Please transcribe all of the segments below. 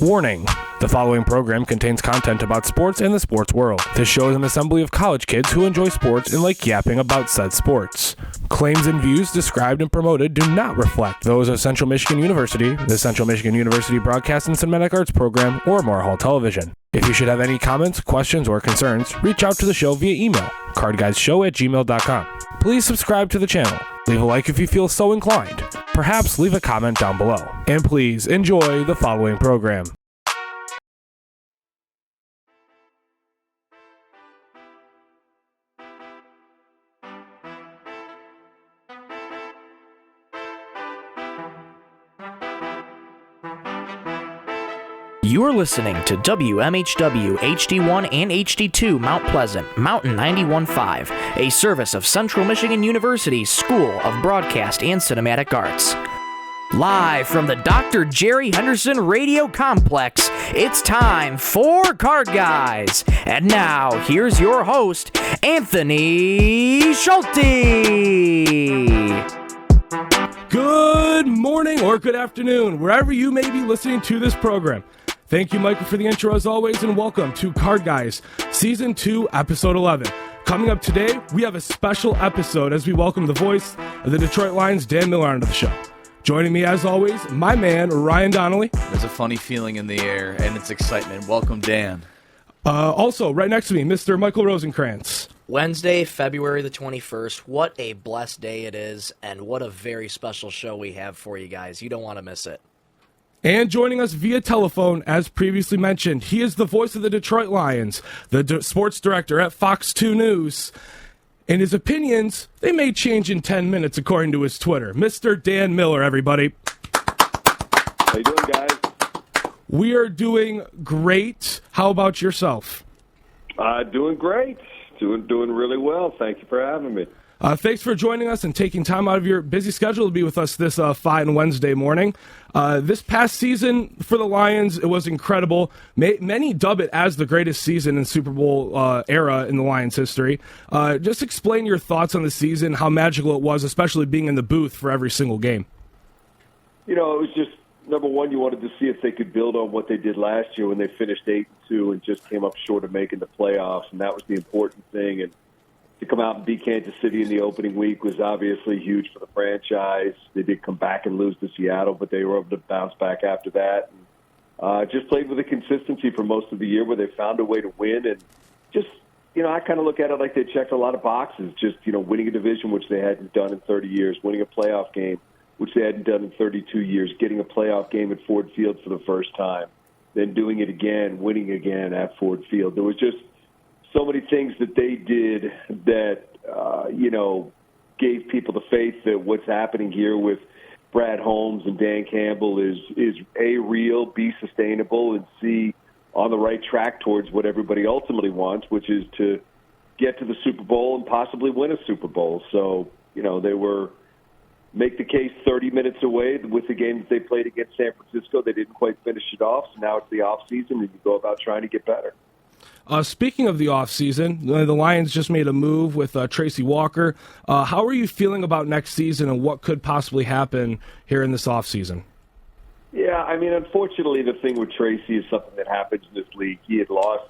Warning. The following program contains content about sports and the sports world. This show is an assembly of college kids who enjoy sports and like yapping about said sports. Claims and views described and promoted do not reflect those of Central Michigan University, the Central Michigan University Broadcast and Cinematic Arts Program, or Moore Hall Television. If you should have any comments, questions, or concerns, reach out to the show via email, cardguyshow@gmail.com. Please subscribe to the channel. Leave a like if you feel so inclined. Perhaps leave a comment down below. And please enjoy the following program. You are listening to WMHW HD1 and HD2 Mount Pleasant, Mountain 91.5, a service of Central Michigan University's School of Broadcast and Cinematic Arts. Live from the Dr. Jerry Henderson Radio Complex, it's time for Card Guys. And now, here's your host, Anthony Schulte. Good morning or good afternoon, wherever you may be listening to this program. Thank you, Michael, for the intro as always, and welcome to Card Guys, Season 2, Episode 11. Coming up today, we have a special episode as we welcome the voice of the Detroit Lions, Dan Miller, onto the show. Joining me, as always, my man, Ryan Donnelly. There's a funny feeling in the air, and it's excitement. Welcome, Dan. Also, right next to me, Mr. Michael Rosenkranz. Wednesday, February the 21st. What a blessed day it is, and what a very special show we have for you guys. You don't want to miss it. And joining us via telephone, as previously mentioned, he is the voice of the Detroit Lions, the sports director at Fox 2 News. And his opinions, they may change in 10 minutes, according to his Twitter. Mr. Dan Miller, everybody. How you doing, guys? We are doing great. How about yourself? Doing great. Doing really well. Thank you for having me. Thanks for joining us and taking time out of your busy schedule to be with us this fine Wednesday morning. This past season for the Lions, it was incredible. Many dub it as the greatest season in Super Bowl era in the Lions' history. Just explain your thoughts on the season, how magical it was, especially being in the booth for every single game. You know, it was just, number one, you wanted to see if they could build on what they did last year when they finished 8-2 and just came up short of making the playoffs, and that was the important thing. And to come out and beat Kansas City in the opening week was obviously huge for the franchise. They did come back and lose to Seattle, but they were able to bounce back after that. And, just played with a consistency for most of the year where they found a way to win. And just, you know, I kind of look at it like they checked a lot of boxes. Just, you know, winning a division, which they hadn't done in 30 years, winning a playoff game, which they hadn't done in 32 years, getting a playoff game at Ford Field for the first time, then doing it again, winning again at Ford Field. There was just so many things that they did that, you know, gave people the faith that what's happening here with Brad Holmes and Dan Campbell is A, real, B, sustainable, and C, on the right track towards what everybody ultimately wants, which is to get to the Super Bowl and possibly win a Super Bowl. So, you know, they were make the case 30 minutes away with the game that they played against San Francisco. They didn't quite finish it off, so now it's the offseason, and you go about trying to get better. Speaking of the offseason, the Lions just made a move with Tracy Walker. How are you feeling about next season and what could possibly happen here in this offseason? Yeah, I mean, unfortunately, the thing with Tracy is something that happens in this league. He had lost,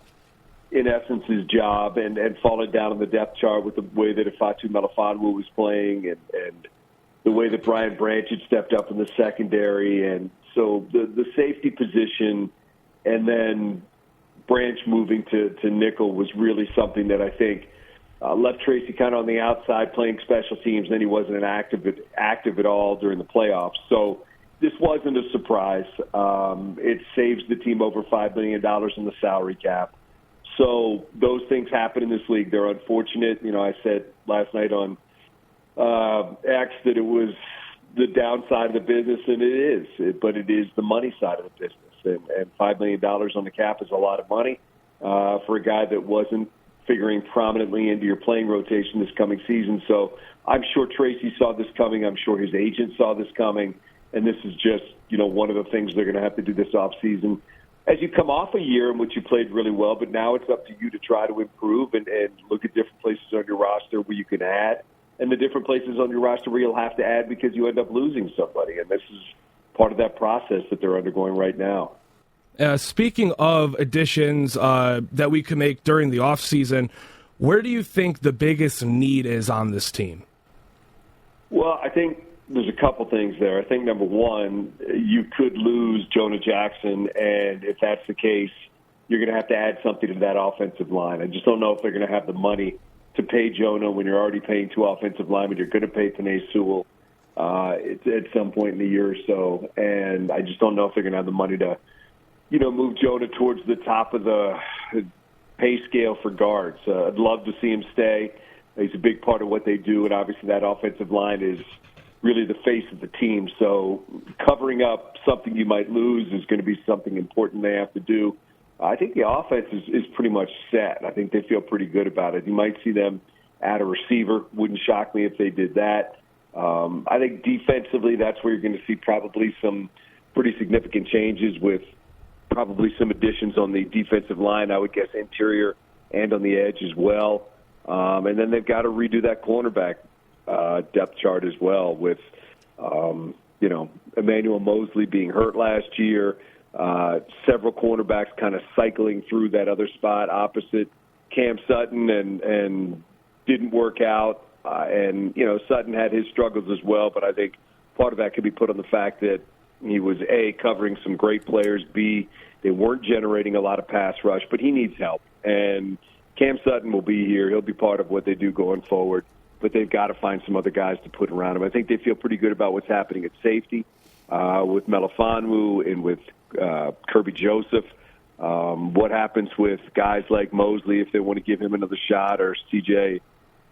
in essence, his job and fallen down on the depth chart with the way that Ifeatu Melifonwu was playing and the way that Brian Branch had stepped up in the secondary. And so the safety position and then Branch moving to nickel was really something that I think left Tracy kind of on the outside playing special teams. Then he wasn't active at all during the playoffs. So this wasn't a surprise. It saves the team over $5 million in the salary cap. So those things happen in this league. They're unfortunate. You know, I said last night on X that it was the downside of the business, and it is. But it is the money side of the business. And $5 million on the cap is a lot of money for a guy that wasn't figuring prominently into your playing rotation this coming season. So I'm sure Tracy saw this coming. I'm sure his agent saw this coming. And this is just, you know, one of the things they're going to have to do this offseason. As you come off a year in which you played really well, but now it's up to you to try to improve and look at different places on your roster where you can add and the different places on your roster where you'll have to add because you end up losing somebody. And this is part of that process that they're undergoing right now. Speaking of additions that we could make during the offseason, where do you think the biggest need is on this team? Well, I think there's a couple things there. I think, number one, you could lose Jonah Jackson, and if that's the case, you're going to have to add something to that offensive line. I just don't know if they're going to have the money to pay Jonah when you're already paying two offensive linemen. You're going to pay Penei Sewell at some point in the year or so, and I just don't know if they're going to have the money to, move Jonah towards the top of the pay scale for guards. I'd love to see him stay. He's a big part of what they do, and obviously that offensive line is really the face of the team. So covering up something you might lose is going to be something important they have to do. I think the offense is pretty much set. I think they feel pretty good about it. You might see them add a receiver. Wouldn't shock me if they did that. I think defensively, that's where you're going to see probably some pretty significant changes with probably some additions on the defensive line, I would guess interior and on the edge as well. And then they've got to redo that cornerback depth chart as well with, Emmanuel Mosley being hurt last year, several cornerbacks kind of cycling through that other spot opposite Cam Sutton and didn't work out. Sutton had his struggles as well, but I think part of that could be put on the fact that he was, A, covering some great players, B, they weren't generating a lot of pass rush, but he needs help. And Cam Sutton will be here. He'll be part of what they do going forward, but they've got to find some other guys to put around him. I think they feel pretty good about what's happening at safety with Melifonwu and with Kirby Joseph. What happens with guys like Mosley if they want to give him another shot, or C.J.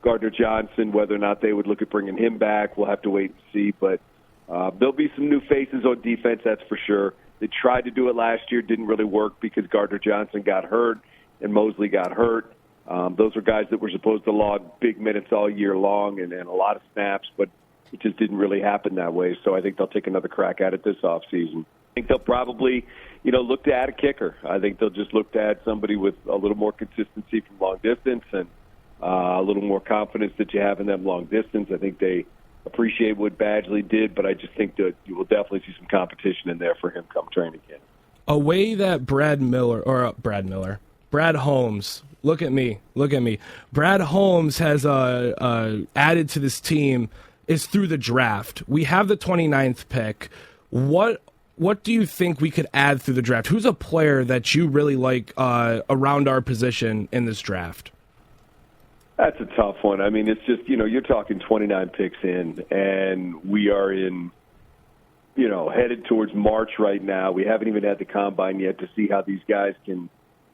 Gardner-Johnson, whether or not they would look at bringing him back, we'll have to wait and see. But there'll be some new faces on defense, that's for sure. They tried to do it last year, didn't really work because Gardner-Johnson got hurt and Mosley got hurt. Those are guys that were supposed to log big minutes all year long and a lot of snaps, but it just didn't really happen that way. So I think they'll take another crack at it this offseason. I think they'll probably, look to add a kicker. I think they'll just look to add somebody with a little more consistency from long distance and a little more confidence that you have in them long distance. I think they appreciate what Badgley did, but I just think that you will definitely see some competition in there for him come training camp. A way that Brad Holmes, look at me. Brad Holmes has added to this team is through the draft. We have the 29th pick. What do you think we could add through the draft? Who's a player that you really like around our position in this draft? That's a tough one. I mean, it's just, you're talking 29 picks in, and we are in, headed towards March right now. We haven't even had the combine yet to see how these guys can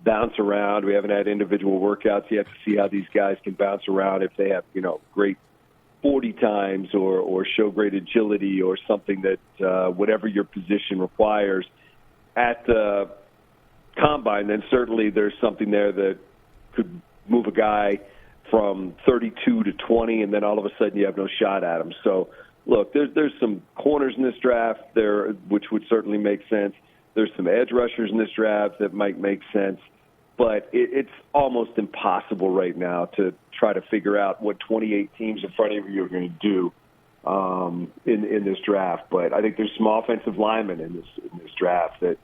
bounce around. We haven't had individual workouts yet to see how these guys can bounce around if they have, great 40 times or show great agility or something that whatever your position requires at the combine. Then certainly there's something there that could move a guy from 32 to 20, and then all of a sudden you have no shot at him. So, look, there's some corners in this draft there, which would certainly make sense. There's some edge rushers in this draft that might make sense. But it's almost impossible right now to try to figure out what 28 teams in front of you are going to do in this draft. But I think there's some offensive linemen in this draft that,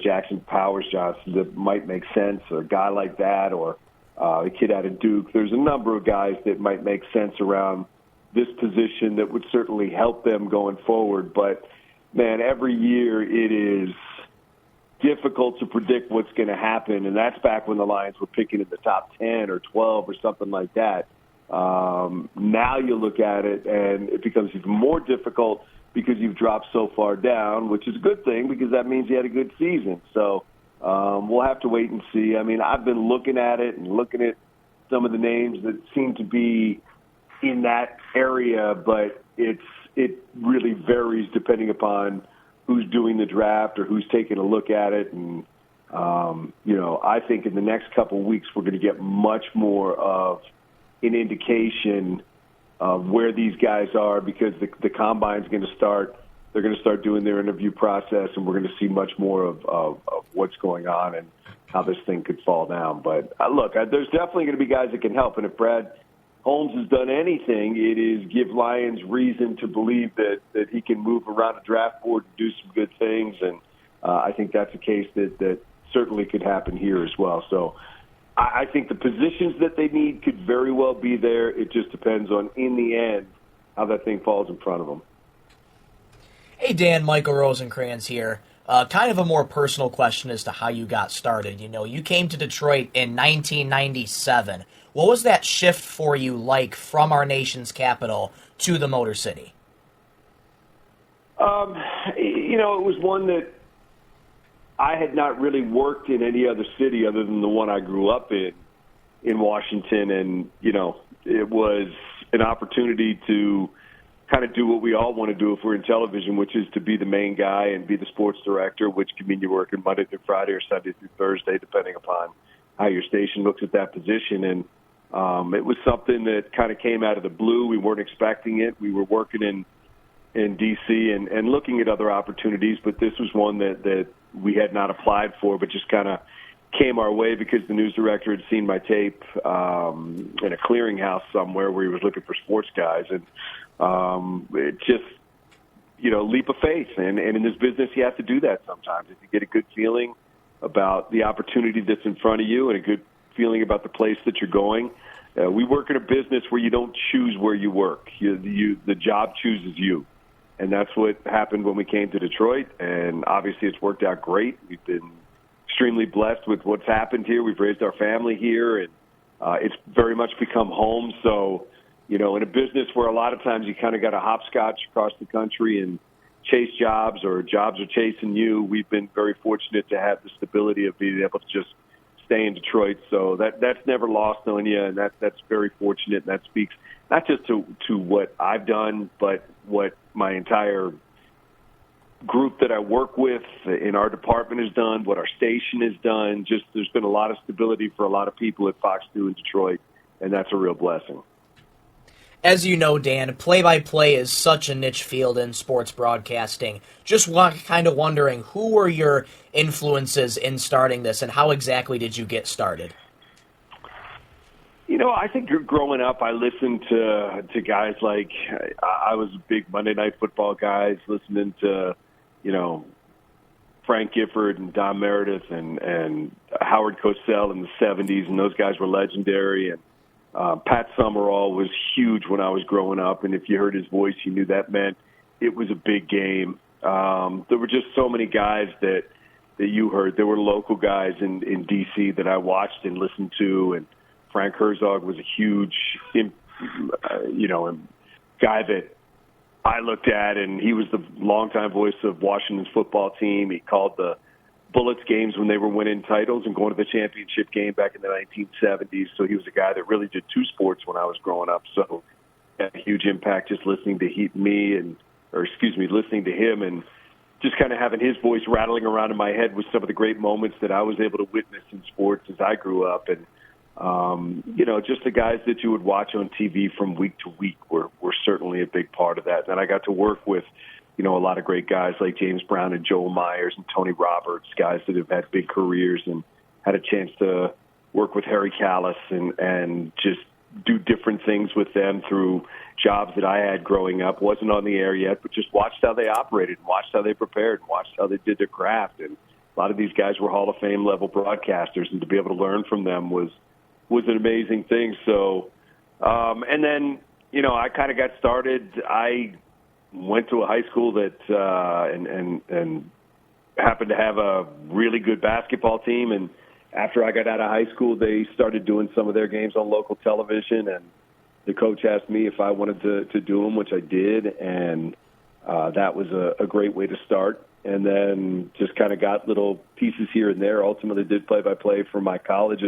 Jackson Powers Johnson, that might make sense, or a guy like that, or a kid out of Duke. There's a number of guys that might make sense around this position that would certainly help them going forward. But, man, every year it is difficult to predict what's going to happen, and that's back when the Lions were picking in the top 10 or 12 or something like that. Now you look at it, and it becomes even more difficult because you've dropped so far down, which is a good thing because that means you had a good season. So we'll have to wait and see. I mean, I've been looking at it and looking at some of the names that seem to be in that area, but it really varies depending upon who's doing the draft or who's taking a look at it. And, I think in the next couple of weeks we're going to get much more of an indication of where these guys are because the combine's going to start. They're going to start doing their interview process, and we're going to see much more of what's going on and how this thing could fall down. But, look, there's definitely going to be guys that can help. And if Brad Holmes has done anything, it is give Lions reason to believe that he can move around a draft board and do some good things. And I think that's a case that certainly could happen here as well. So I think the positions that they need could very well be there. It just depends on, in the end, how that thing falls in front of them. Hey, Dan, Michael Rosenkranz here. Kind of a more personal question as to how you got started. You know, you came to Detroit in 1997. What was that shift for you like from our nation's capital to the Motor City? It was one that I had not really worked in any other city other than the one I grew up in Washington. And, it was an opportunity to kind of do what we all want to do if we're in television, which is to be the main guy and be the sports director, which can mean you're working Monday through Friday or Sunday through Thursday, depending upon how your station looks at that position. And it was something that kind of came out of the blue. We weren't expecting it. We were working in D.C. and looking at other opportunities, but this was one that we had not applied for, but just kind of came our way because the news director had seen my tape in a clearinghouse somewhere where he was looking for sports guys. And it just, leap of faith. And in this business, you have to do that sometimes. If you get a good feeling about the opportunity that's in front of you and a good feeling about the place that you're going. We work in a business where you don't choose where you work. The job chooses you. And that's what happened when we came to Detroit. And obviously it's worked out great. We've been extremely blessed with what's happened here. We've raised our family here, and it's very much become home. So, in a business where a lot of times you kind of got to hopscotch across the country and chase jobs, or jobs are chasing you, we've been very fortunate to have the stability of being able to just stay in Detroit. So that's never lost on you, and that's very fortunate. And that speaks not just to what I've done, but what my entire group that I work with in our department has done, what our station has done. Just there's been a lot of stability for a lot of people at Fox 2 in Detroit, and that's a real blessing. As you know, Dan, play-by-play is such a niche field in sports broadcasting. Just kind of wondering, who were your influences in starting this, and how exactly did you get started? I think growing up, I listened to guys like, I was a big Monday Night Football guys, listening to, Frank Gifford and Don Meredith and Howard Cosell in the 70s, and those guys were legendary. And Pat Summerall was huge when I was growing up, and if you heard his voice, you knew that meant it was a big game. There were just so many guys that you heard. There were local guys in D.C. that I watched and listened to, and Frank Herzog was a huge, guy that I looked at, and he was the longtime voice of Washington's football team. He called the Bullets games when they were winning titles and going to the championship game back in the 1970s. So he was a guy that really did two sports when I was growing up. So had a huge impact just listening to listening to him and just kind of having his voice rattling around in my head with some of the great moments that I was able to witness in sports as I grew up. And, just the guys that you would watch on TV from week to week were certainly a big part of that. And I got to work with, a lot of great guys like James Brown and Joel Myers and Tony Roberts, guys that have had big careers, and had a chance to work with Harry Callis and just do different things with them through jobs that I had growing up. Wasn't on the air yet, but just watched how they operated, and watched how they prepared, and watched how they did their craft. And a lot of these guys were Hall of Fame level broadcasters, and to be able to learn from them was an amazing thing. So, and then, I kind of got started. I went to a high school that and happened to have a really good basketball team. And after I got out of high school, they started doing some of their games on local television. And the coach asked me if I wanted to do them, which I did. And that was a great way to start. And then just kind of got little pieces here and there. Ultimately did play-by-play for my college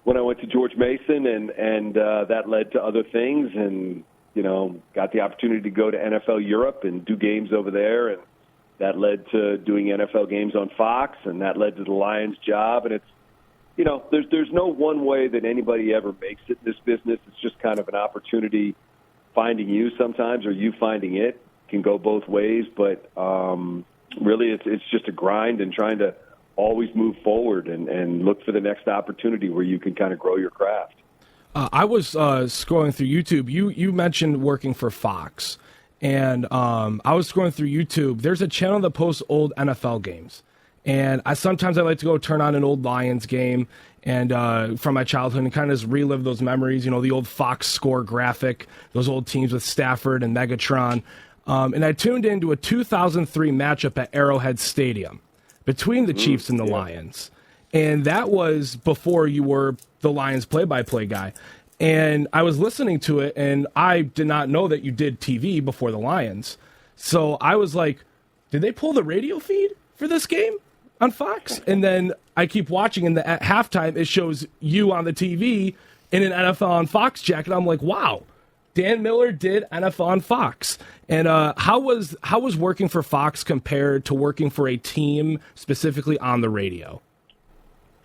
when I went to George Mason, and that led to other things, and, got the opportunity to go to NFL Europe and do games over there, and that led to doing NFL games on Fox, and that led to the Lions job. And it's, there's no one way that anybody ever makes it in this business. It's just kind of an opportunity finding you sometimes, or you finding it. Can go both ways, but really it's just a grind and trying to always move forward and look for the next opportunity where you can kind of grow your craft. I was scrolling through YouTube. You mentioned working for Fox, and I was scrolling through YouTube. There's a channel that posts old NFL games, And sometimes I like to go turn on an old Lions game and from my childhood and kind of just relive those memories, the old Fox score graphic, those old teams with Stafford and Megatron. And I tuned into a 2003 matchup at Arrowhead Stadium between the Chiefs and the Lions. And that was before you were the Lions play-by-play guy. And I was listening to it, and I did not know that you did TV before the Lions. So I was like, did they pull the radio feed for this game on Fox? And then I keep watching, and at halftime, it shows you on the TV in an NFL on Fox jacket. I'm like, wow, Dan Miller did NFL on Fox. And how was working for Fox compared to working for a team specifically on the radio?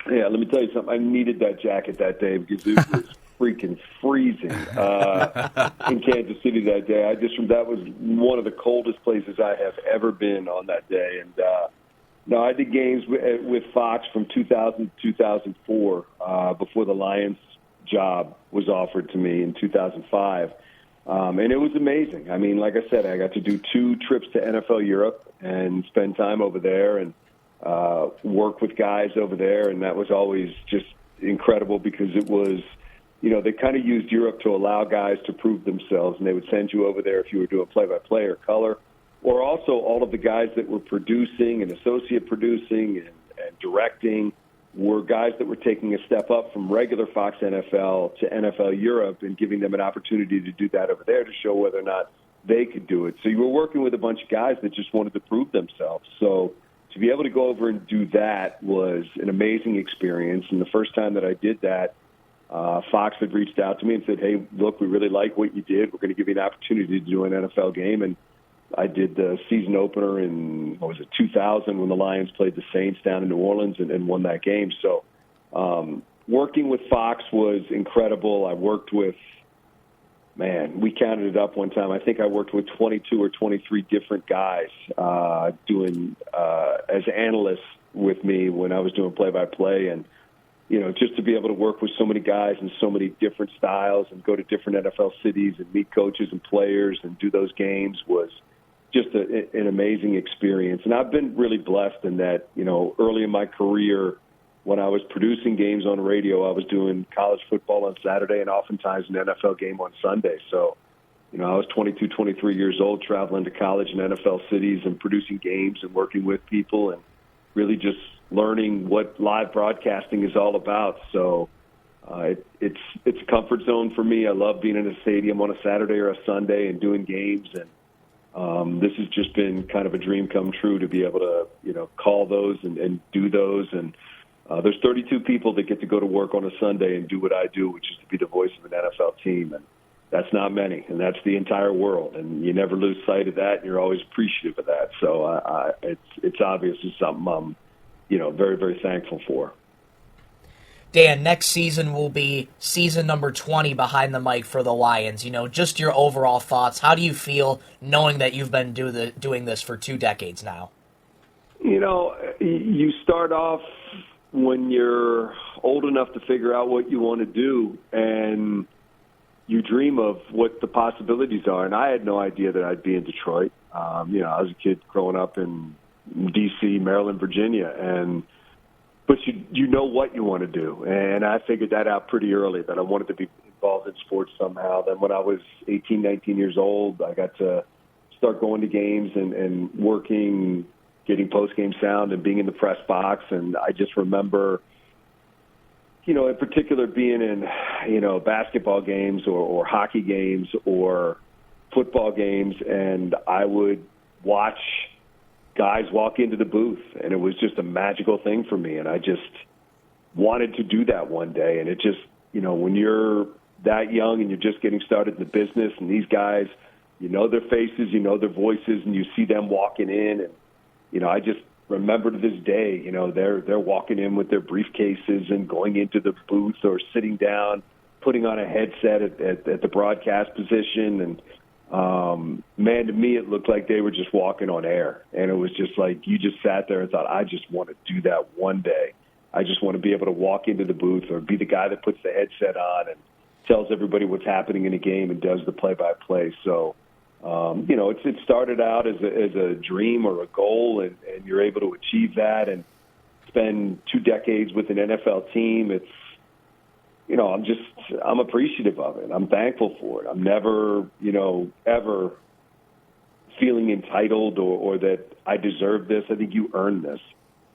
Yeah, let me tell you something. I needed that jacket that day because it was freaking freezing in Kansas City that day. That was one of the coldest places I have ever been on that day. And no, I did games with Fox from 2000 to 2004 before the Lions job was offered to me in 2005. And it was amazing. I mean, like I said, I got to do 2 trips to NFL Europe and spend time over there and work with guys over there. And that was always just incredible because it was, they kind of used Europe to allow guys to prove themselves. And they would send you over there if you were doing play-by-play or color, or also all of the guys that were producing and associate producing and directing were guys that were taking a step up from regular Fox NFL to NFL Europe and giving them an opportunity to do that over there to show whether or not they could do it. So you were working with a bunch of guys that just wanted to prove themselves. So to be able to go over and do that was an amazing experience. And the first time that I did that, Fox had reached out to me and said, hey, look, we really like what you did. We're going to give you an opportunity to do an NFL game. And I did the season opener in, 2000 when the Lions played the Saints down in New Orleans and won that game. So working with Fox was incredible. I worked with, we counted it up one time. I think I worked with 22 or 23 different guys doing as analysts with me when I was doing play-by-play. And, just to be able to work with so many guys in so many different styles and go to different NFL cities and meet coaches and players and do those games was just an amazing experience. And I've been really blessed in that, early in my career when I was producing games on radio, I was doing college football on Saturday and oftentimes an NFL game on Sunday. So, I was 22, 23 years old, traveling to college and NFL cities and producing games and working with people and really just learning what live broadcasting is all about. So it's a comfort zone for me. I love being in a stadium on a Saturday or a Sunday and doing games. And this has just been kind of a dream come true to be able to, call those and do those. And there's 32 people that get to go to work on a Sunday and do what I do, which is to be the voice of an NFL team. And that's not many, and that's the entire world. And you never lose sight of that, and you're always appreciative of that. So it's obviously something I'm, very, very thankful for. Dan, next season will be season number 20 behind the mic for the Lions. Just your overall thoughts. How do you feel knowing that you've been doing this for 2 decades now? You start off when you're old enough to figure out what you want to do, and you dream of what the possibilities are. And I had no idea that I'd be in Detroit. I was a kid growing up in D.C., Maryland, Virginia, but you know what you want to do. And I figured that out pretty early, that I wanted to be involved in sports somehow. Then when I was 18, 19 years old, I got to start going to games and working, getting post-game sound and being in the press box. And I just remember, in particular being in, basketball games or hockey games or football games, and I would watch guys walk into the booth, and it was just a magical thing for me. And I just wanted to do that one day. And it just, when you're that young and you're just getting started in the business, and these guys, their faces, their voices, and you see them walking in. And, I just remember to this day, they're walking in with their briefcases and going into the booth or sitting down, putting on a headset at the broadcast position. And, to me, it looked like they were just walking on air. And it was just like you just sat there and thought, I just want to do that one day. I just want to be able to walk into the booth or be the guy that puts the headset on and tells everybody what's happening in a game and does the play-by-play. So, it started out as a dream or a goal, and you're able to achieve that. And spend 2 decades with an NFL team. It's, I'm appreciative of it. I'm thankful for it. I'm never, ever feeling entitled or that I deserve this. I think you earn this,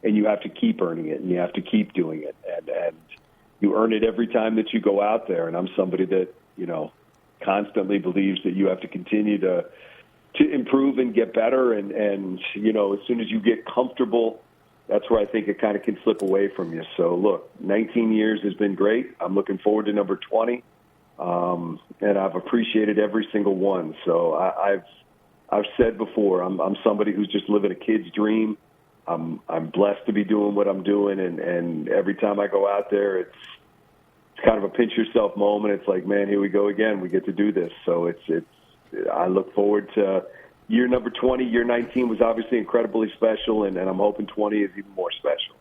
and you have to keep earning it, and you have to keep doing it. And you earn it every time that you go out there. And I'm somebody that, constantly believes that you have to continue to improve and get better. And, as soon as you get comfortable, that's where I think it kind of can slip away from you. So, look, 19 years has been great. I'm looking forward to number 20, and I've appreciated every single one. So I've said before, I'm somebody who's just living a kid's dream. I'm blessed to be doing what I'm doing, and every time I go out there, it's kind of a pinch yourself moment. It's like, man, here we go again. We get to do this. So I look forward to year number 20. Year 19 was obviously incredibly special, and I'm hoping 20 is even more special.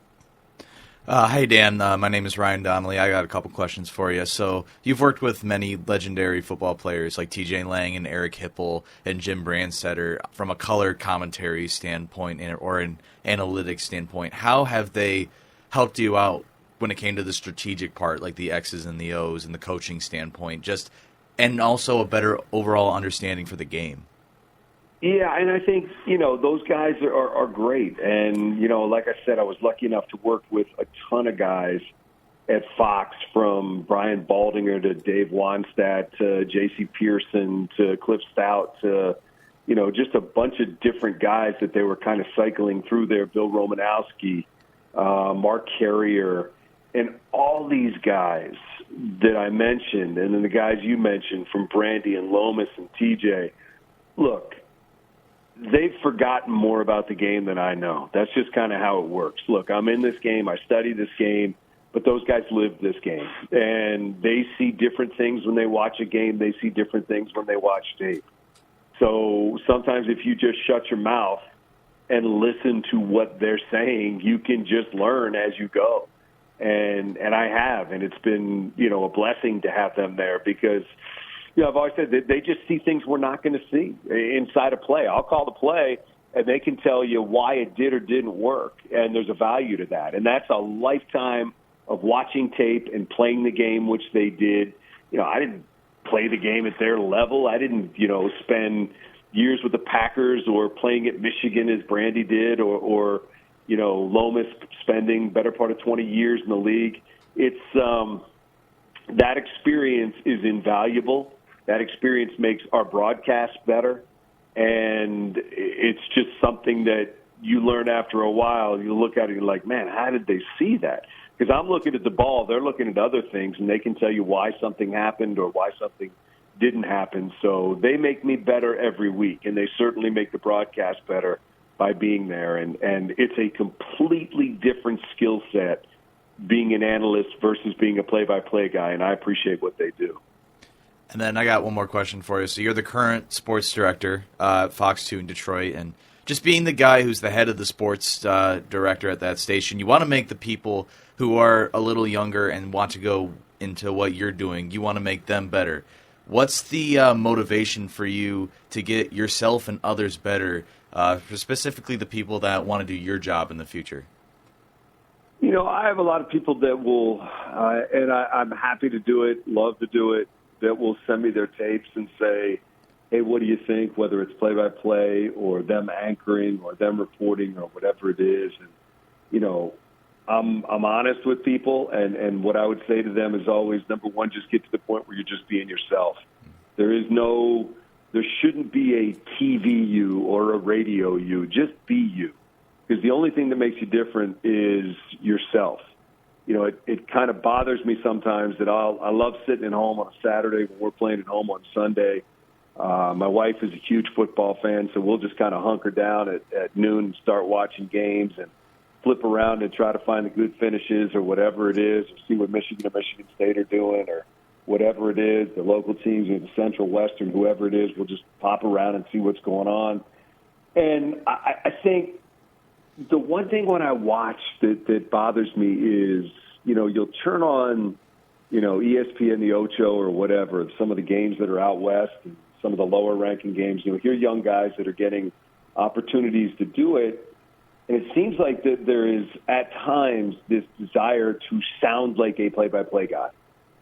Hey, Dan. My name is Ryan Donnelly. I got a couple questions for you. So you've worked with many legendary football players like T.J. Lang and Eric Hipple and Jim Brandstetter from a color commentary standpoint or an analytics standpoint. How have they helped you out when it came to the strategic part, like the X's and the O's and the coaching standpoint, and also a better overall understanding for the game? Yeah, and I think, those guys are great. And, like I said, I was lucky enough to work with a ton of guys at Fox, from Brian Baldinger to Dave Wannstedt to J.C. Pearson to Cliff Stout to, just a bunch of different guys that they were kind of cycling through there, Bill Romanowski, Mark Carrier, and all these guys that I mentioned, and then the guys you mentioned from Brandy and Lomas and TJ, look, they've forgotten more about the game than I know. That's just kind of how it works. Look, I'm in this game. I study this game, but those guys live this game. And they see different things when they watch a game. They see different things when they watch tape. So sometimes if you just shut your mouth and listen to what they're saying, you can just learn as you go. And I have, and it's been, a blessing to have them there because, I've always said that they just see things we're not going to see inside a play. I'll call the play, and they can tell you why it did or didn't work, and there's a value to that. And that's a lifetime of watching tape and playing the game, which they did. I didn't play the game at their level. I didn't, spend years with the Packers or playing at Michigan as Brandy did or Lomas spending better part of 20 years in the league. It's that experience is invaluable. That experience makes our broadcast better, and it's just something that you learn after a while. You look at it and you're like, man, how did they see that? Because I'm looking at the ball, they're looking at other things, and they can tell you why something happened or why something didn't happen. So they make me better every week, and they certainly make the broadcast better by being there. And it's a completely different skill set being an analyst versus being a play-by-play guy, and I appreciate what they do. And then I got one more question for you. So you're the current sports director at Fox 2 in Detroit, and just being the guy who's the head of the sports director at that station, you want to make the people who are a little younger and want to go into what you're doing, you want to make them better. What's the motivation for you to get yourself and others better, specifically the people that want to do your job in the future? I have a lot of people that will, and I'm happy to do it, love to do it, that will send me their tapes and say, hey, what do you think, whether it's play-by-play or them anchoring or them reporting or whatever it is. And, I'm honest with people, and what I would say to them is always, number one, just get to the point where you're just being yourself. There shouldn't be a TV you or a radio you. Just be you. Because the only thing that makes you different is yourself. It kind of bothers me sometimes that I love sitting at home on a Saturday when we're playing at home on Sunday. My wife is a huge football fan, so we'll just kind of hunker down at noon and start watching games and flip around and try to find the good finishes or whatever it is, or see what Michigan or Michigan State are doing or whatever it is, the local teams or the Central Western, whoever it is, we'll just pop around and see what's going on. And I think the one thing when I watch that bothers me is, you'll turn on, ESPN, the Ocho or whatever, some of the games that are out west, and some of the lower ranking games, you'll hear young guys that are getting opportunities to do it. And it seems like that there is, at times, this desire to sound like a play-by-play guy,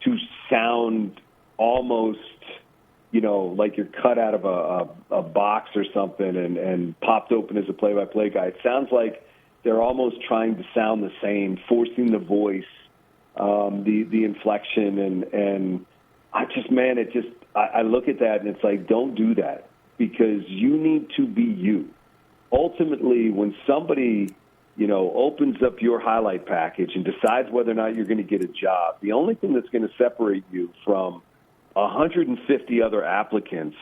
to sound almost, like you're cut out of a box or something and popped open as a play-by-play guy. It sounds like they're almost trying to sound the same, forcing the voice, the inflection, and I look at that and it's like, don't do that, because you need to be you. Ultimately, when somebody, opens up your highlight package and decides whether or not you're going to get a job, the only thing that's going to separate you from 150 other applicants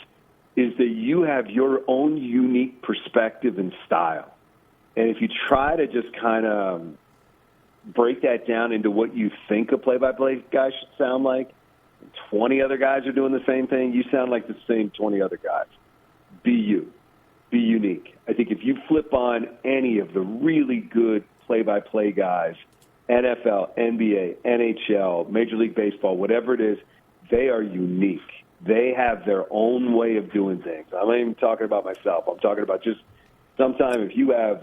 is that you have your own unique perspective and style. And if you try to just kind of break that down into what you think a play-by-play guy should sound like, 20 other guys are doing the same thing, you sound like the same 20 other guys. Be you. Be unique. I think if you flip on any of the really good play-by-play guys, NFL, NBA, NHL, Major League Baseball, whatever it is, they are unique. They have their own way of doing things. I'm not even talking about myself. I'm talking about just sometime if you have,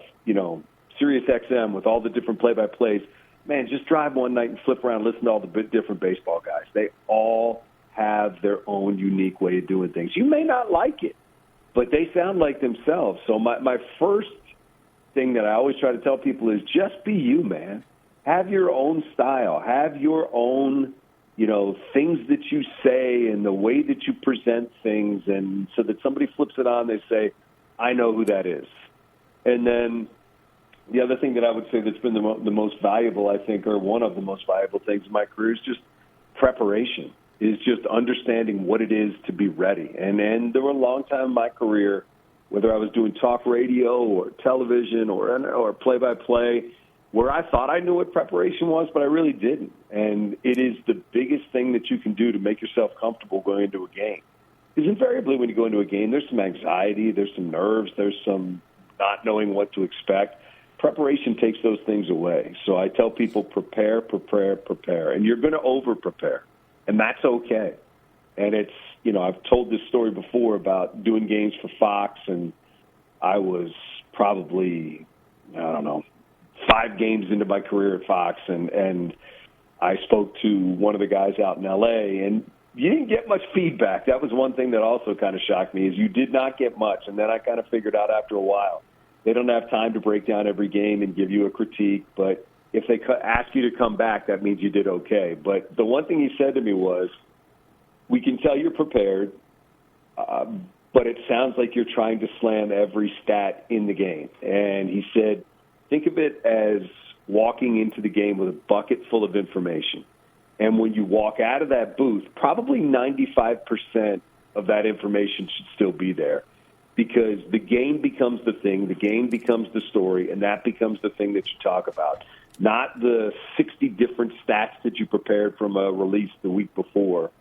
Sirius XM with all the different play-by-plays, man, just drive one night and flip around and listen to all the different baseball guys. They all have their own unique way of doing things. You may not like it, but they sound like themselves. So my first thing that I always try to tell people is just be you, man. Have your own style. Have your own, things that you say and the way that you present things, and so that somebody flips it on, they say, I know who that is. And then the other thing that I would say that's been the most valuable, I think, or one of the most valuable things in my career is just preparation, is just understanding what it is to be ready. And there were a long time in my career, whether I was doing talk radio or television or play-by-play, where I thought I knew what preparation was, but I really didn't. And it is the biggest thing that you can do to make yourself comfortable going into a game. Because invariably when you go into a game, there's some anxiety, there's some nerves, there's some not knowing what to expect. Preparation takes those things away. So I tell people, prepare. And you're going to over-prepare, and that's okay. And it's, I've told this story before about doing games for Fox, and I was probably, 5 games into my career at Fox, and I spoke to one of the guys out in L.A., and you didn't get much feedback. That was one thing that also kind of shocked me, is you did not get much. And then I kind of figured out after a while, they don't have time to break down every game and give you a critique, but if they ask you to come back, that means you did okay. But the one thing he said to me was, we can tell you're prepared, but it sounds like you're trying to slam every stat in the game. And he said, think of it as walking into the game with a bucket full of information. And when you walk out of that booth, probably 95% of that information should still be there, because the game becomes the thing, the game becomes the story, and that becomes the thing that you talk about, not the 60 different stats that you prepared from a release the week before,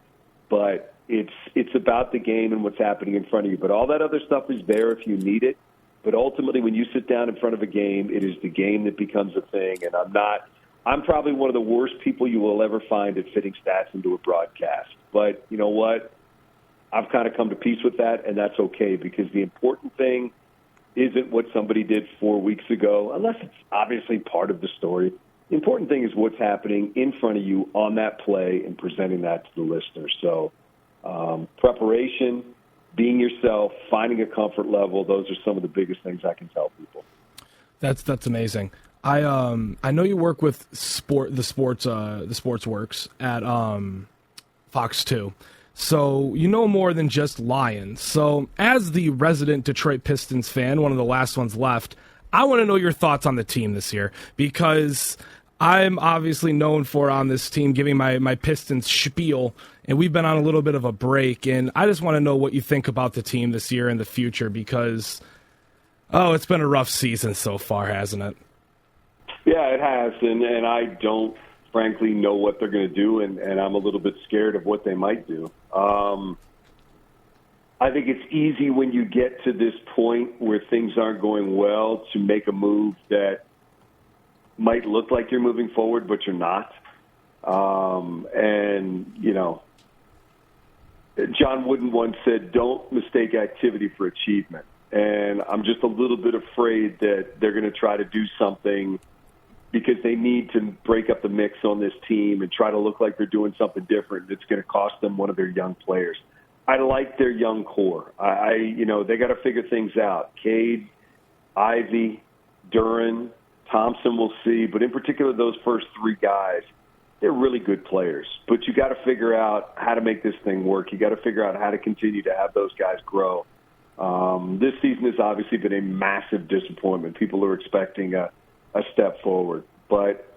but it's about the game and what's happening in front of you. But all that other stuff is there if you need it. But ultimately, when you sit down in front of a game, it is the game that becomes a thing. And I'm probably one of the worst people you will ever find at fitting stats into a broadcast. But you know what? I've kind of come to peace with that, and that's okay, because the important thing isn't what somebody did 4 weeks ago, unless it's obviously part of the story. The important thing is what's happening in front of you on that play and presenting that to the listener. So preparation, being yourself, finding a comfort level, those are some of the biggest things I can tell people. That's amazing. I know you work with the sports works at Fox 2. So you know more than just Lions. So as the resident Detroit Pistons fan, one of the last ones left, I want to know your thoughts on the team this year, because I'm obviously known for on this team giving my Pistons spiel, and we've been on a little bit of a break, and I just want to know what you think about the team this year and the future, because, it's been a rough season so far, hasn't it? Yeah, it has, and I don't frankly know what they're going to do, and I'm a little bit scared of what they might do. I think it's easy when you get to this point where things aren't going well to make a move that might look like you're moving forward, but you're not. John Wooden once said, don't mistake activity for achievement. And I'm just a little bit afraid that they're going to try to do something because they need to break up the mix on this team and try to look like they're doing something different that's going to cost them one of their young players. I like their young core. They got to figure things out. Cade, Ivy, Duren, Thompson, we'll see. But in particular, those first three guys, they're really good players. But you got to figure out how to make this thing work. You got to figure out how to continue to have those guys grow. This season has obviously been a massive disappointment. People are expecting a step forward. But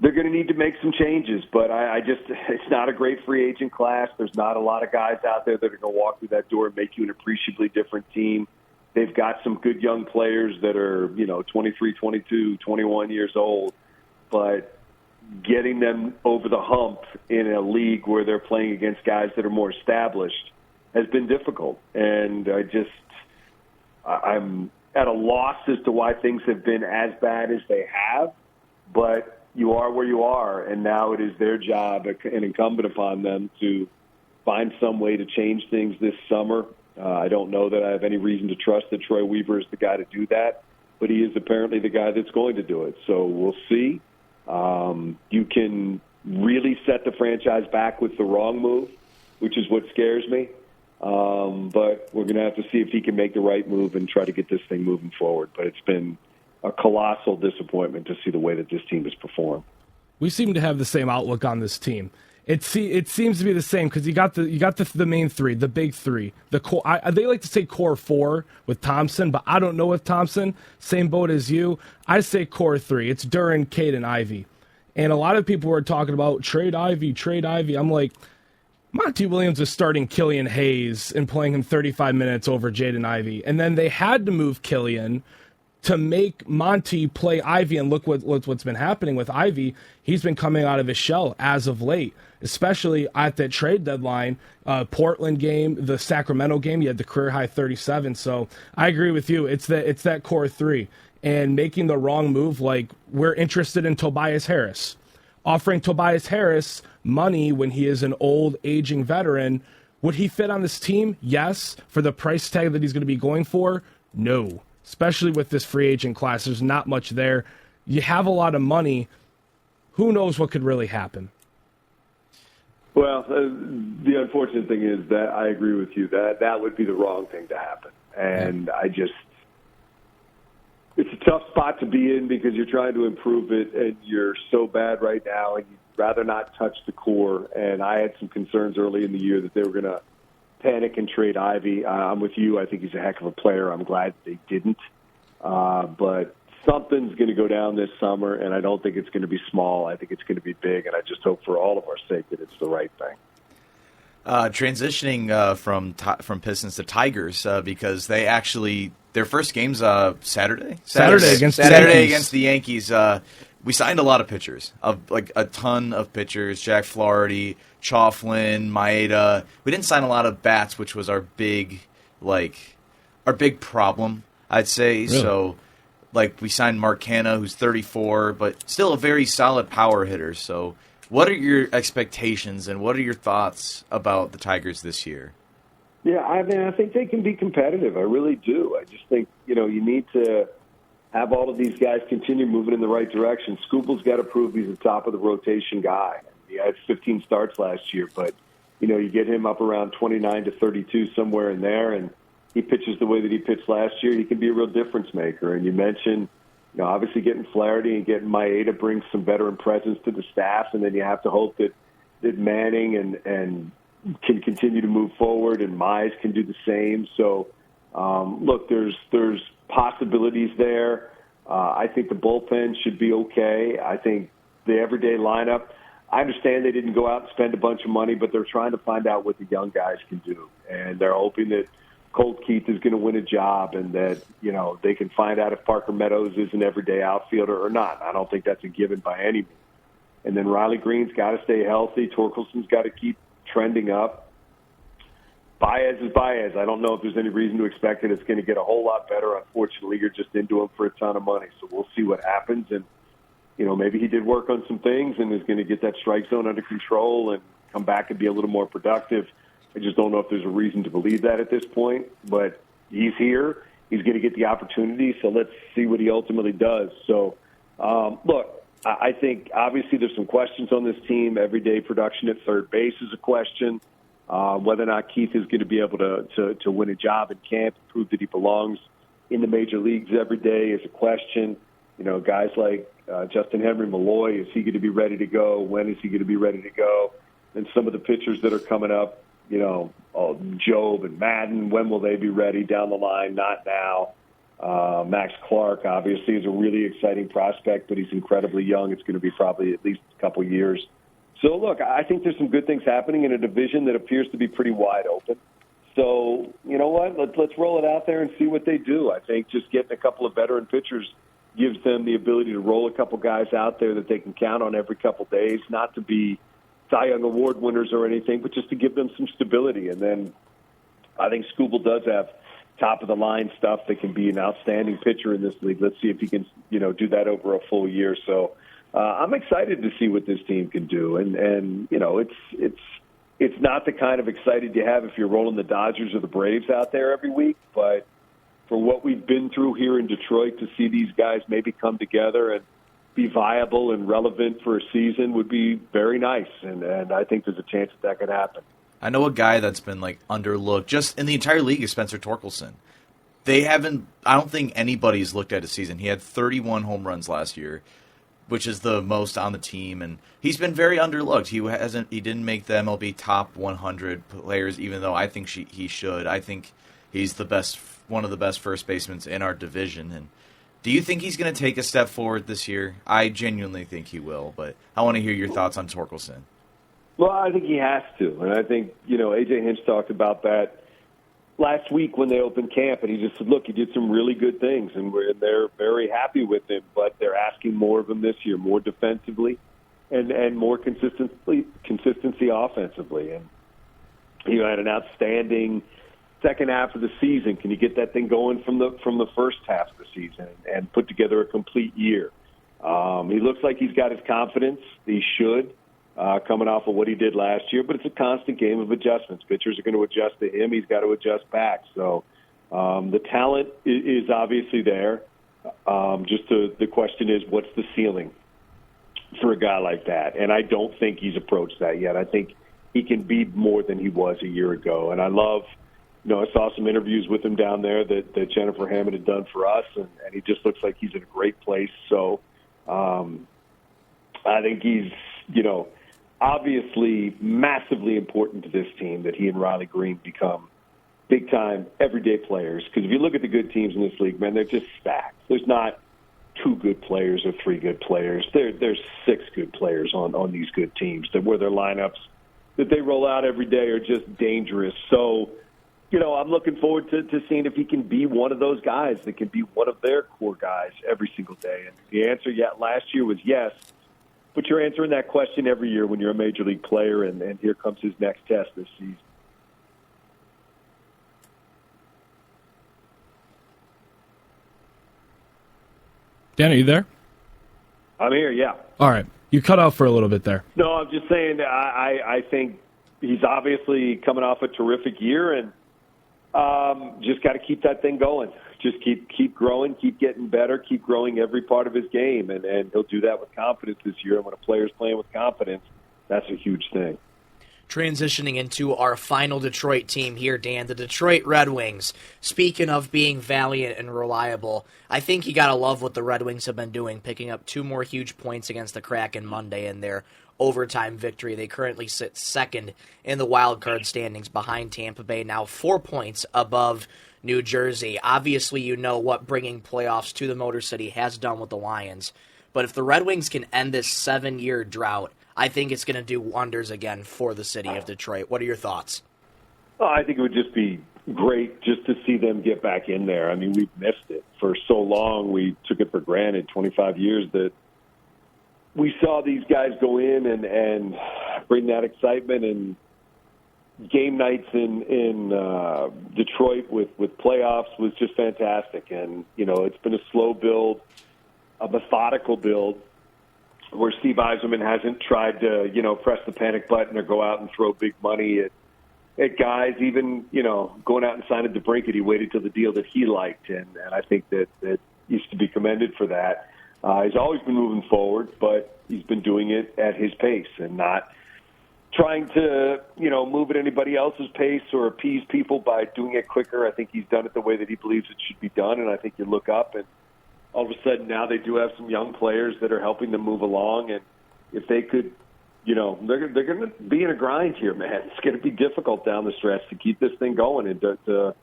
they're going to need to make some changes. But it's not a great free agent class. There's not a lot of guys out there that are going to walk through that door and make you an appreciably different team. They've got some good young players that are, 23, 22, 21 years old. But getting them over the hump in a league where they're playing against guys that are more established has been difficult. And I'm at a loss as to why things have been as bad as they have. But you are where you are, and now it is their job and incumbent upon them to find some way to change things this summer. I don't know that I have any reason to trust that Troy Weaver is the guy to do that, but he is apparently the guy that's going to do it. So we'll see. You can really set the franchise back with the wrong move, which is what scares me. But we're going to have to see if he can make the right move and try to get this thing moving forward. But it's been a colossal disappointment to see the way that this team has performed. We seem to have the same outlook on this team. It seems to be the same because you got the main three, the big three, the core. They like to say core four with Thompson, but I don't know with Thompson. Same boat as you. I say core three. It's Duren, Cade, and Ivy. And a lot of people were talking about trade Ivy. I'm like, Monty Williams is starting Killian Hayes and playing him 35 minutes over Jaden Ivey. And then they had to move Killian to make Monty play Ivy, and look what's been happening with Ivy. He's been coming out of his shell as of late, especially at that trade deadline, Portland game, the Sacramento game. You had the career high 37. So I agree with you. It's that core three, and making the wrong move. Like, we're interested in Tobias Harris, offering Tobias Harris money when he is an old, aging veteran. Would he fit on this team? Yes. For the price tag that he's going to be going for? No. Especially with this free agent class, there's not much there. You have a lot of money. Who knows what could really happen? Well, the unfortunate thing is that I agree with you. That would be the wrong thing to happen. And it's a tough spot to be in because you're trying to improve it, and you're so bad right now, and you'd rather not touch the core. And I had some concerns early in the year that they were going to panic and trade Ivy. I'm with you. I think he's a heck of a player. I'm glad they didn't. But something's going to go down this summer, and I don't think it's going to be small. I think it's going to be big, and I just hope for all of our sake that it's the right thing. Transitioning from Pistons to Tigers, because they actually their first game's Saturday against the Yankees. We signed a lot of pitchers, a ton of pitchers. Jack Flaherty, Chauflin, Maeda. We didn't sign a lot of bats, which was our big problem, I'd say. Really? So, we signed Mark Canha, who's 34, but still a very solid power hitter. So, what are your expectations and what are your thoughts about the Tigers this year? Yeah, I think they can be competitive. I really do. I just think, you need to have all of these guys continue moving in the right direction. Skubal's got to prove he's the top of the rotation guy. He had 15 starts last year, but, you get him up around 29 to 32, somewhere in there, and he pitches the way that he pitched last year, he can be a real difference maker. And you mentioned, obviously getting Flaherty and getting Maeda brings some veteran presence to the staff, and then you have to hope that Manning and can continue to move forward, and Mize can do the same. So, look, there's possibilities there. I think the bullpen should be okay. I think the everyday lineup, I understand they didn't go out and spend a bunch of money, but they're trying to find out what the young guys can do. And they're hoping that Colt Keith is going to win a job and that, they can find out if Parker Meadows is an everyday outfielder or not. I don't think that's a given by any means. And then Riley Green's got to stay healthy. Torkelson's got to keep trending up. Baez is Baez. I don't know if there's any reason to expect that it's going to get a whole lot better. Unfortunately, you're just into him for a ton of money. So we'll see what happens. And, maybe he did work on some things and is going to get that strike zone under control and come back and be a little more productive. I just don't know if there's a reason to believe that at this point. But he's here. He's going to get the opportunity, so let's see what he ultimately does. So, look, I think obviously there's some questions on this team. Everyday production at third base is a question. Whether or not Keith is going to be able to win a job in camp, prove that he belongs in the major leagues every day is a question. You know, guys like Justin Henry Malloy, is he going to be ready to go? When is he going to be ready to go? And some of the pitchers that are coming up, you know, Job and Madden, when will they be ready down the line? Not now. Max Clark, obviously, is a really exciting prospect, but he's incredibly young. It's going to be probably at least a couple years. So, look, I think there's some good things happening in a division that appears to be pretty wide open. So, you know what? Let's roll it out there and see what they do. I think just getting a couple of veteran pitchers gives them the ability to roll a couple guys out there that they can count on every couple days, not to be Cy Young Award winners or anything, but just to give them some stability. And then I think Skubal does have top-of-the-line stuff that can be an outstanding pitcher in this league. Let's see if he can, you know, do that over a full year. So I'm excited to see what this team can do. And you know, it's not the kind of excited you have if you're rolling the Dodgers or the Braves out there every week, but for what we've been through here in Detroit, to see these guys maybe come together and be viable and relevant for a season would be very nice. And I think there's a chance that could happen. I know a guy that's been like underlooked just in the entire league is Spencer Torkelson. I don't think anybody's looked at his season. He had 31 home runs last year, which is the most on the team, and he's been very underlooked. He didn't make the MLB top 100 players, even though I think he should. I think he's one of the best first basemen in our division. And do you think he's going to take a step forward this year? I genuinely think he will, but I want to hear your thoughts on Torkelson. Well, I think he has to, and I think, you know, A.J. Hinch talked about that last week when they opened camp, and he just said, look, he did some really good things, and they're very happy with him, but they're asking more of him this year, more defensively and more consistency offensively. And he had an outstanding second half of the season. Can you get that thing going from the first half of the season and put together a complete year? He looks like he's got his confidence. He should. Coming off of what he did last year, but it's a constant game of adjustments. Pitchers are going to adjust to him. He's got to adjust back. So the talent is obviously there. The question is, what's the ceiling for a guy like that? And I don't think he's approached that yet. I think he can be more than he was a year ago. And I love, you know, I saw some interviews with him down there that Jennifer Hammond had done for us, and he just looks like he's in a great place. So I think he's, you know, obviously massively important to this team that he and Riley Green become big-time, everyday players. Because if you look at the good teams in this league, man, they're just stacked. There's not 2 good players or 3 good players. There's 6 good players on these good teams where their lineups that they roll out every day are just dangerous. So, you know, I'm looking forward to seeing if he can be one of those guys that can be one of their core guys every single day. And the answer last year was yes. But you're answering that question every year when you're a major league player, and here comes his next test this season. Dan, are you there? I'm here, yeah. All right. You cut out for a little bit there. No, I'm just saying I think he's obviously coming off a terrific year, and just got to keep that thing going. Just keep growing, keep getting better, keep growing every part of his game, and he'll do that with confidence this year. And when a player's playing with confidence, that's a huge thing. Transitioning into our final Detroit team here, Dan, the Detroit Red Wings. Speaking of being valiant and reliable, I think you got to love what the Red Wings have been doing, picking up 2 more huge points against the Kraken Monday in their overtime victory. They currently sit second in the wild card standings behind Tampa Bay, now 4 points above New Jersey. Obviously, you know what bringing playoffs to the Motor City has done with the Lions. But if the Red Wings can end this 7-year drought, I think it's going to do wonders again for the city of Detroit. What are your thoughts? Oh, I think it would just be great just to see them get back in there. I mean, we've missed it for so long. We took it for granted, 25 years, that we saw these guys go in and bring that excitement. And game nights in Detroit with playoffs was just fantastic. And, you know, it's been a slow build, a methodical build, where Steve Yzerman hasn't tried to, you know, press the panic button or go out and throw big money at at guys, even, going out and signing DeBrincat, he waited till the deal that he liked, and I think that he's to be commended for that. He's always been moving forward, but he's been doing it at his pace and not trying to, move at anybody else's pace or appease people by doing it quicker. I think he's done it the way that he believes it should be done, and I think you look up and all of a sudden now they do have some young players that are helping them move along, and if they could, they're going to be in a grind here, man. It's going to be difficult down the stretch to keep this thing going and to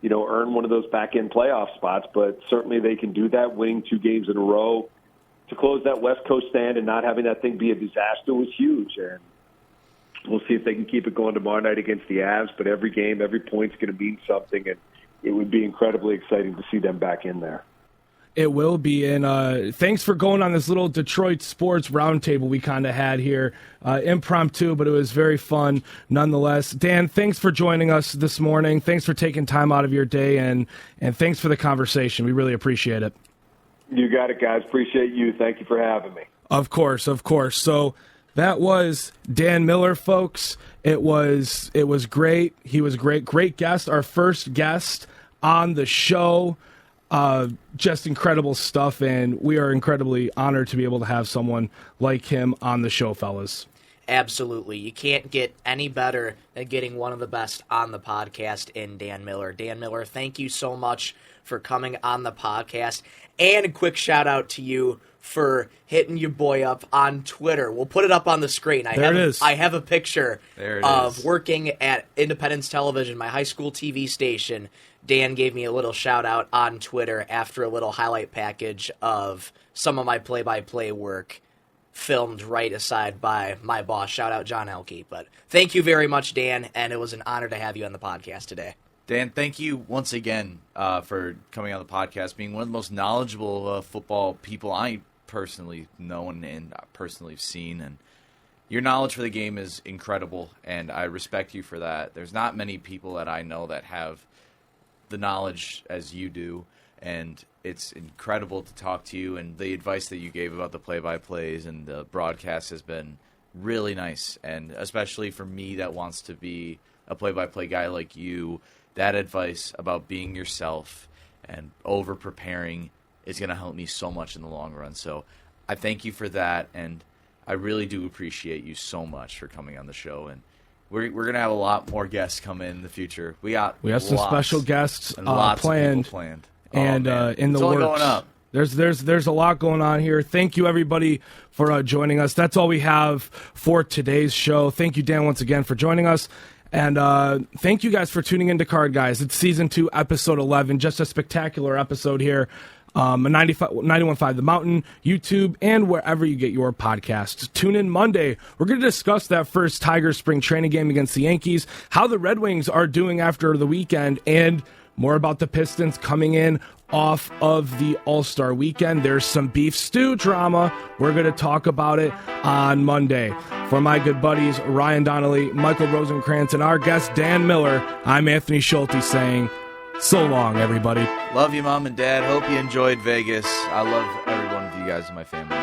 earn one of those back-end playoff spots, but certainly they can do that. Winning 2 games in a row to close that West Coast stand and not having that thing be a disaster was huge, and we'll see if they can keep it going tomorrow night against the Avs, but every game, every point's going to mean something, and it would be incredibly exciting to see them back in there. It will be, and thanks for going on this little Detroit sports roundtable we kind of had here. Impromptu, but it was very fun nonetheless. Dan, thanks for joining us this morning. Thanks for taking time out of your day, and thanks for the conversation. We really appreciate it. You got it, guys. Appreciate you. Thank you for having me. Of course. So that was Dan Miller, folks. It was great. He was great guest, our first guest on the show. Just incredible stuff, and we are incredibly honored to be able to have someone like him on the show, fellas. Absolutely. You can't get any better than getting one of the best on the podcast in Dan Miller. Dan Miller, thank you so much for coming on the podcast, and a quick shout-out to you for hitting your boy up on Twitter. We'll put it up on the screen. There it is. I have a picture of working at Independence Television, my high school TV station. Dan gave me a little shout-out on Twitter after a little highlight package of some of my play-by-play work filmed right aside by my boss. Shout-out John Elke. But thank you very much, Dan, and it was an honor to have you on the podcast today. Dan, thank you once again for coming on the podcast, being one of the most knowledgeable football people I personally know and personally have seen. And your knowledge for the game is incredible, and I respect you for that. There's not many people that I know that have the knowledge as you do, and it's incredible to talk to you, and the advice that you gave about the play-by-plays and the broadcast has been really nice, and especially for me that wants to be a play-by-play guy like you, that advice about being yourself and over-preparing is going to help me so much in the long run. So I thank you for that, and I really do appreciate you so much for coming on the show, and we're going to have a lot more guests come in the future. We have some special guests planned. And in the works. Going up. There's a lot going on here. Thank you, everybody, for joining us. That's all we have for today's show. Thank you, Dan, once again for joining us. And thank you guys for tuning into Card Guys. It's Season 2, Episode 11. Just a spectacular episode here. 91.5 The Mountain, YouTube, and wherever you get your podcasts. Tune in Monday. We're going to discuss that first Tigers spring training game against the Yankees, how the Red Wings are doing after the weekend, and more about the Pistons coming in off of the All-Star weekend. There's some beef stew drama. We're going to talk about it on Monday. For my good buddies, Ryan Donnelly, Michael Rosenkranz, and our guest, Dan Miller, I'm Anthony Schulte saying, so long, everybody. Love you, Mom and Dad. Hope you enjoyed Vegas. I love every one of you guys in my family.